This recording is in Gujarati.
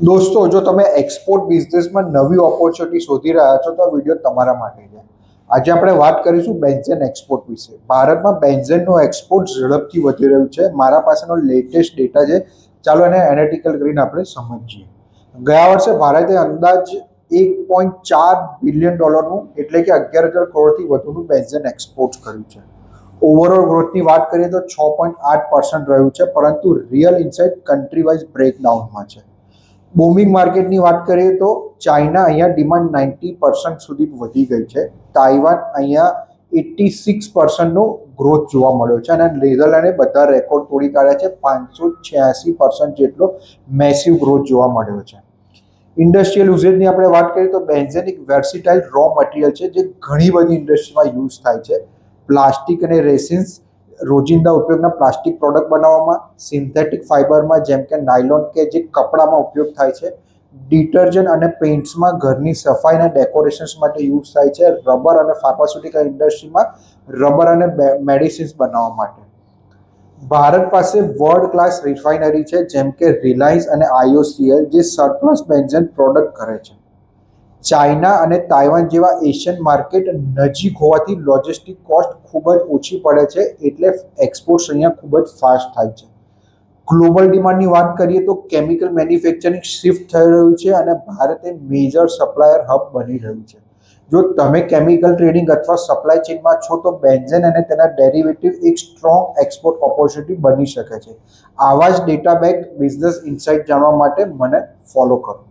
દોસ્તો, જો તમે એક્સપોર્ટ બિઝનેસમાં નવી ઓપોર્ચ્યુનિટી શોધી રહ્યા છો તો આ વિડીયો તમારા માટે છે. આજે આપણે વાત કરીશું બેન્ઝેન એક્સપોર્ટ વિશે. ભારતમાં બેન્ઝેનનો એક્સપોર્ટ ઝડપથી વધી રહ્યું છે. મારા પાસેનો લેટેસ્ટ ડેટા છે, ચાલો એને એનાલિટિકલ કરીને આપણે સમજીએ. ગયા વર્ષે ભારતે અંદાજ $1.4 બિલિયન એટલે કે 11,000 કરોડથી વધુનું બેન્ઝેન એક્સપોર્ટ કર્યું છે. ઓવરઓલ ગ્રોથની વાત કરીએ તો 6.8% રહ્યું છે, પરંતુ રિયલ ઇનસાઇટ કન્ટ્રી વાઇઝ બ્રેકડાઉનમાં છે. બૂમિંગ માર્કેટની વાત કરીએ તો ચાઇના અહીંયા ડિમાન્ડ 90% સુધી વધી ગઈ છે. તાઇવાન અહીંયા 86%નો ગ્રોથ જોવા મળ્યો છે અને નેધરલેન્ડે બધા રેકોર્ડ તોડી કાઢ્યા છે. 586% જેટલો મેસિવ ગ્રોથ જોવા મળ્યો છે. ઇન્ડસ્ટ્રીયલ યુઝેજની આપણે વાત કરીએ તો બેન્ઝેન એક વેર્સિટાઇલ રો મટીરિયલ છે જે ઘણી બધી ઇન્ડસ્ટ્રીમાં યુઝ થાય છે. પ્લાસ્ટિક અને રેસિન્સ, રોજિંદા ઉપયોગના પ્લાસ્ટિક પ્રોડક્ટ બનાવવામાં, સિન્થેટિક ફાઇબરમાં જેમ કે નાયલોન કે જે કપડામાં ઉપયોગ થાય છે, ડિટર્જન્ટ અને પેઇન્ટ્સમાં ઘરની સફાઈ અને ડેકોરેશન્સ માટે યુઝ થાય છે, રબર અને ફાર્માસ્યુટિકલ ઇન્ડસ્ટ્રીમાં રબર અને મેડિસિન્સ બનાવવા માટે. ભારત પાસે વર્લ્ડ ક્લાસ રિફાઇનરી છે જેમ કે રિલાયન્સ અને IOCL જે સરપ્લસ બેન્ઝેન પ્રોડક્ટ કરે છે. ચાઇના અને તાઇવાન જેવા એશિયન માર્કેટ નજીક હોવાથી લોજિસ્ટિક કોસ્ટ ખૂબ જ ઓછી પડે છે, એટલે એક્સપોર્ટ્સ અહીંયા ખૂબ જ ફાસ્ટ થાય છે. ગ્લોબલ ડિમાન્ડની વાત કરીએ તો કેમિકલ મેન્યુફેક્ચરિંગ શિફ્ટ થઈ રહ્યું છે અને ભારત એ મેજર સપ્લાયર હબ બની રહ્યું છે. જો તમે કેમિકલ ટ્રેડિંગ અથવા સપ્લાય ચેઇનમાં છો તો બેન્ઝેન અને તેના ડેરિવેટિવ એક સ્ટ્રોંગ એક્સપોર્ટ ઓપોર્ચ્યુનિટી બની શકે છે. આવા જ ડેટા બેક બિઝનેસ ઇનસાઇટ જાણવા માટે મને ફોલો કરો.